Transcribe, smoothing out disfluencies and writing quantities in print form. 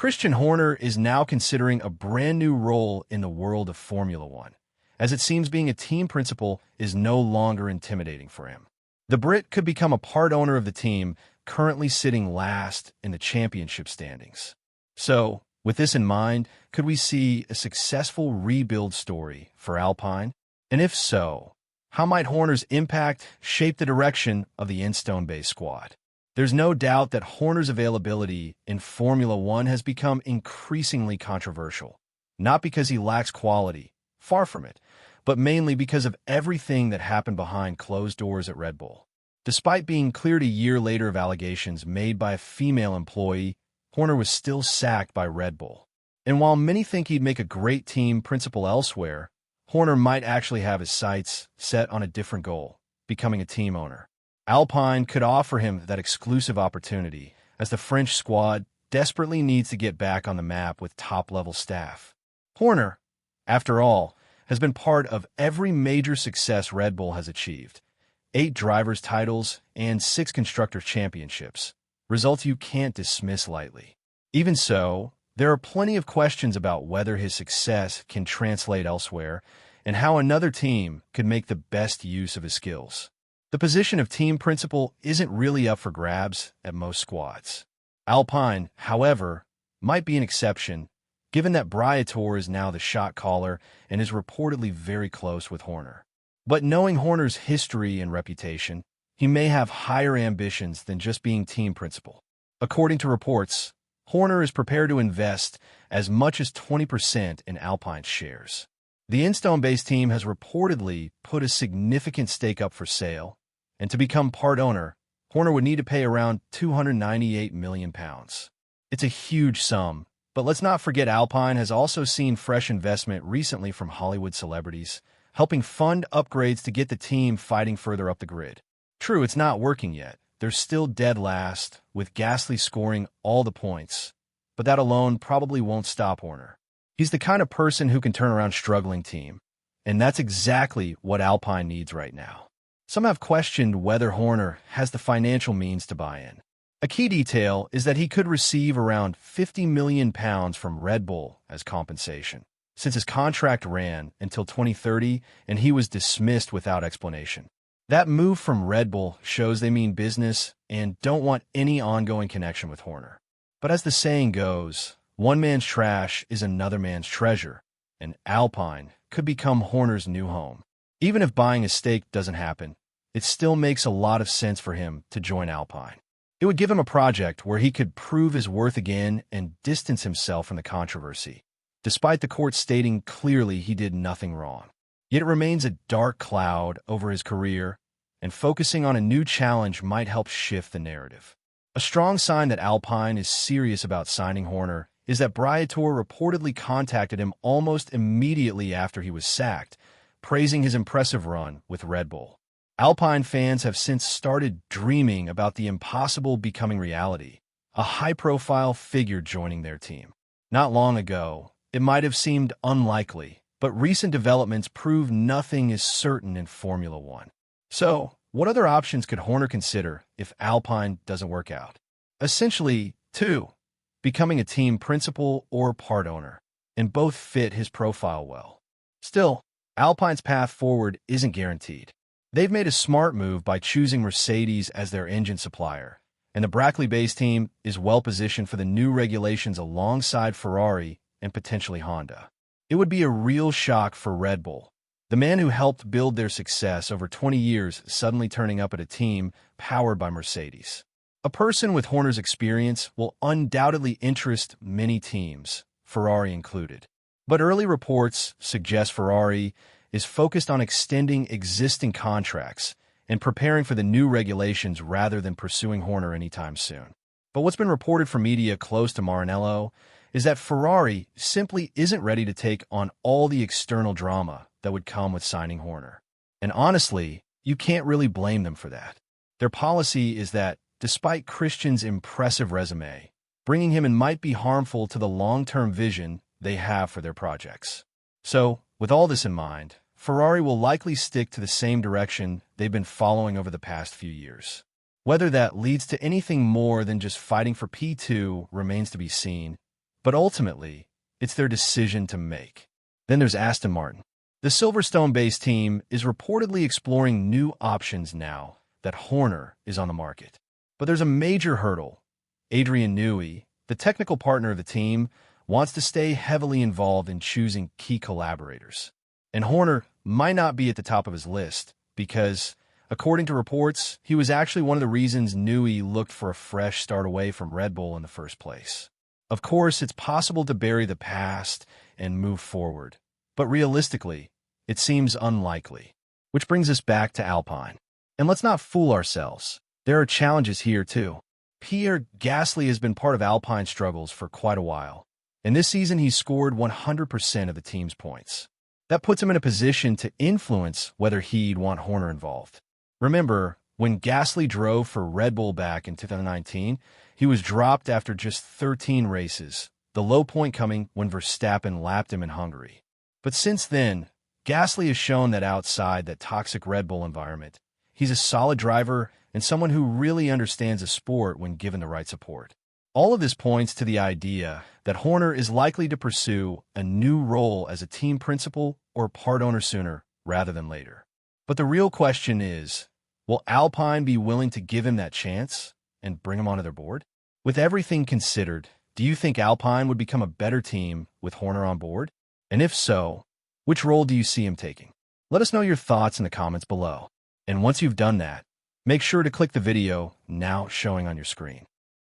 Christian Horner is now considering a brand new role in the world of Formula One, as it seems being a team principal is no longer intimidating for him. The Brit could become a part owner of the team, currently sitting last in the championship standings. So, with this in mind, could we see a successful rebuild story for Alpine? And if so, how might Horner's impact shape the direction of the Enstone-based squad? There's no doubt that Horner's availability in Formula One has become increasingly controversial, not because he lacks quality, far from it, but mainly because of everything that happened behind closed doors at Red Bull. Despite being cleared a year later of allegations made by a female employee, Horner was still sacked by Red Bull. And while many think he'd make a great team principal elsewhere, Horner might actually have his sights set on a different goal, becoming a team owner. Alpine could offer him that exclusive opportunity, as the French squad desperately needs to get back on the map with top-level staff. Horner, after all, has been part of every major success Red Bull has achieved: 8 drivers' titles and 6 constructors' championships, results you can't dismiss lightly. Even so, there are plenty of questions about whether his success can translate elsewhere and how another team could make the best use of his skills. The position of team principal isn't really up for grabs at most squads. Alpine, however, might be an exception, given that BUYOUT is now the shot caller and is reportedly very close with Horner. But knowing Horner's history and reputation, he may have higher ambitions than just being team principal. According to reports, Horner is prepared to invest as much as 20% in Alpine's shares. The Enstone-based team has reportedly put a significant stake up for sale, and to become part owner, Horner would need to pay around £298 million. It's a huge sum, but let's not forget Alpine has also seen fresh investment recently from Hollywood celebrities, helping fund upgrades to get the team fighting further up the grid. True, it's not working yet. They're still dead last, with Gasly scoring all the points, but that alone probably won't stop Horner. He's the kind of person who can turn around a struggling team, and that's exactly what Alpine needs right now. Some have questioned whether Horner has the financial means to buy in. A key detail is that he could receive around £50 million from Red Bull as compensation, since his contract ran until 2030 and he was dismissed without explanation. That move from Red Bull shows they mean business and don't want any ongoing connection with Horner. But as the saying goes, one man's trash is another man's treasure, and Alpine could become Horner's new home. Even if buying a stake doesn't happen, it still makes a lot of sense for him to join Alpine. It would give him a project where he could prove his worth again and distance himself from the controversy, despite the court stating clearly he did nothing wrong. Yet it remains a dark cloud over his career, and focusing on a new challenge might help shift the narrative. A strong sign that Alpine is serious about signing Horner is that BUYOUT reportedly contacted him almost immediately after he was sacked, praising his impressive run with Red Bull. Alpine fans have since started dreaming about the impossible becoming reality, a high-profile figure joining their team. Not long ago, it might have seemed unlikely, but recent developments prove nothing is certain in Formula One. So, what other options could Horner consider if Alpine doesn't work out? Essentially, 2. Becoming a team principal or part owner, and both fit his profile well. Still, Alpine's path forward isn't guaranteed. They've made a smart move by choosing Mercedes as their engine supplier, and the Brackley-based team is well-positioned for the new regulations alongside Ferrari and potentially Honda. It would be a real shock for Red Bull, the man who helped build their success over 20 years, suddenly turning up at a team powered by Mercedes. A person with Horner's experience will undoubtedly interest many teams, Ferrari included. But early reports suggest Ferrari is focused on extending existing contracts and preparing for the new regulations rather than pursuing Horner anytime soon. But what's been reported from media close to Maranello is that Ferrari simply isn't ready to take on all the external drama that would come with signing Horner. And honestly, you can't really blame them for that. Their policy is that, despite Christian's impressive resume, bringing him in might be harmful to the long-term vision they have for their projects. So, with all this in mind, Ferrari will likely stick to the same direction they've been following over the past few years. Whether that leads to anything more than just fighting for P2 remains to be seen, but ultimately, it's their decision to make. Then there's Aston Martin. The Silverstone-based team is reportedly exploring new options now that Horner is on the market. But there's a major hurdle. Adrian Newey, the technical partner of the team, wants to stay heavily involved in choosing key collaborators. And Horner might not be at the top of his list because, according to reports, he was actually one of the reasons Newey looked for a fresh start away from Red Bull in the first place. Of course, it's possible to bury the past and move forward, but realistically, it seems unlikely. Which brings us back to Alpine. And let's not fool ourselves. There are challenges here too. Pierre Gasly has been part of Alpine's struggles for quite a while, and this season he's scored 100% of the team's points. That puts him in a position to influence whether he'd want Horner involved. Remember, when Gasly drove for Red Bull back in 2019, he was dropped after just 13 races, the low point coming when Verstappen lapped him in Hungary. But since then, Gasly has shown that outside that toxic Red Bull environment, he's a solid driver and someone who really understands the sport when given the right support. All of this points to the idea that Horner is likely to pursue a new role as a team principal or part owner sooner rather than later. But the real question is, will Alpine be willing to give him that chance and bring him onto their board? With everything considered, do you think Alpine would become a better team with Horner on board? And if so, which role do you see him taking? Let us know your thoughts in the comments below. And once you've done that, make sure to click the video now showing on your screen.